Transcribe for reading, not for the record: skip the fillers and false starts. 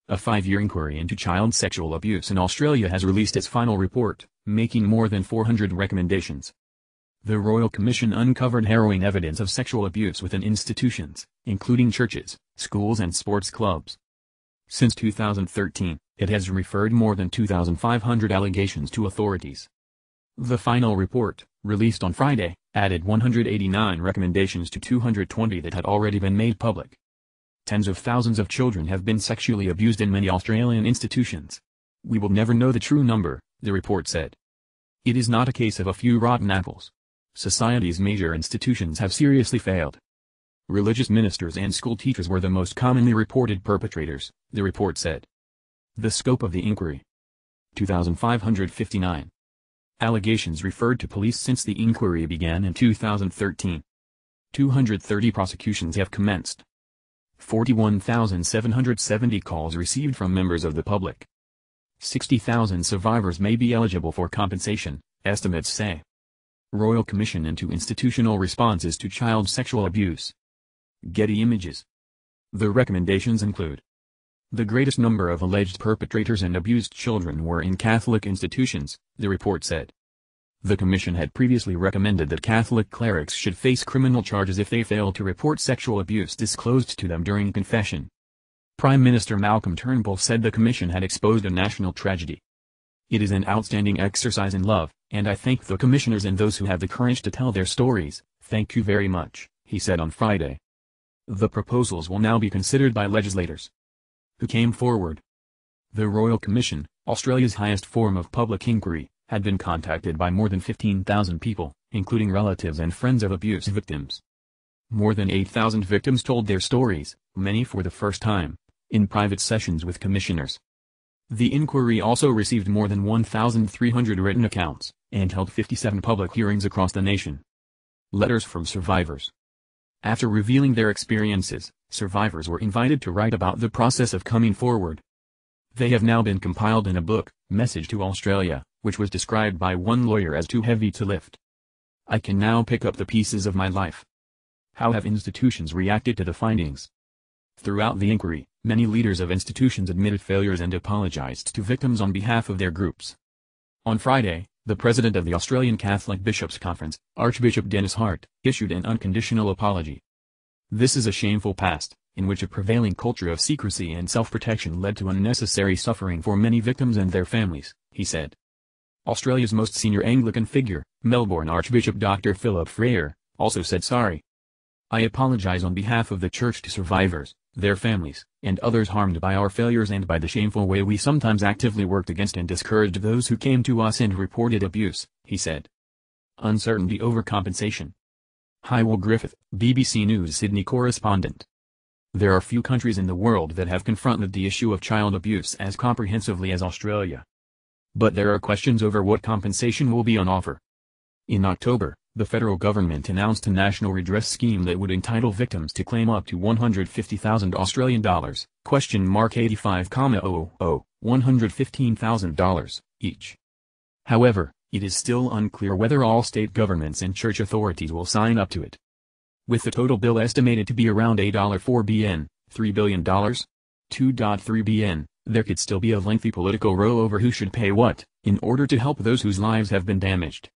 A 5-year inquiry into child sexual abuse in Australia has released its final report, making more than 400 recommendations. The Royal Commission uncovered harrowing evidence of sexual abuse within institutions, including churches, schools and sports clubs. Since 2013, it has referred more than 2,500 allegations to authorities. The final report, released on Friday, added 189 recommendations to 220 that had already been made public. Tens of thousands of children have been sexually abused in many Australian institutions. We will never know the true number, the report said. It is not a case of a few rotten apples. Society's major institutions have seriously failed. Religious ministers and school teachers were the most commonly reported perpetrators, the report said. The scope of the inquiry. 2,559 allegations referred to police since the inquiry began in 2013. 230 prosecutions have commenced. 41,770 calls received from members of the public. 60,000 survivors may be eligible for compensation, estimates say. Royal Commission into Institutional Responses to Child Sexual Abuse. Getty Images. The recommendations include: the greatest number of alleged perpetrators and abused children were in Catholic institutions, the report said. The Commission had previously recommended that Catholic clerics should face criminal charges if they fail to report sexual abuse disclosed to them during confession. Prime Minister Malcolm Turnbull said the Commission had exposed a national tragedy. It is an outstanding exercise in love, and I thank the Commissioners and those who have the courage to tell their stories. Thank you very much, he said on Friday. The proposals will now be considered by legislators. Who came forward? The Royal Commission, Australia's highest form of public inquiry, had been contacted by more than 15,000 people, including relatives and friends of abuse victims. More than 8,000 victims told their stories, many for the first time, in private sessions with commissioners. The inquiry also received more than 1,300 written accounts, and held 57 public hearings across the nation. Letters from survivors. After revealing their experiences, survivors were invited to write about the process of coming forward. They have now been compiled in a book, Message to Australia, which was described by one lawyer as too heavy to lift. I can now pick up the pieces of my life. How have institutions reacted to the findings? Throughout the inquiry, many leaders of institutions admitted failures and apologized to victims on behalf of their groups. On Friday, the president of the Australian Catholic Bishops' Conference, Archbishop Dennis Hart, issued an unconditional apology. This is a shameful past, in which a prevailing culture of secrecy and self-protection led to unnecessary suffering for many victims and their families, he said. Australia's most senior Anglican figure, Melbourne Archbishop Dr. Philip Freire, also said sorry. I apologize on behalf of the Church to survivors, their families, and others harmed by our failures and by the shameful way we sometimes actively worked against and discouraged those who came to us and reported abuse, he said. Uncertainty over compensation. Hywell Griffith, BBC News Sydney correspondent. There are few countries in the world that have confronted the issue of child abuse as comprehensively as Australia. But there are questions over what compensation will be on offer. In October, the federal government announced a national redress scheme that would entitle victims to claim up to $150,000, $85,000, $115,000, each. However, it is still unclear whether all state governments and church authorities will sign up to it. With the total bill estimated to be around $4 billion, $3 billion, $2.3 billion, there could still be a lengthy political row over who should pay what, in order to help those whose lives have been damaged.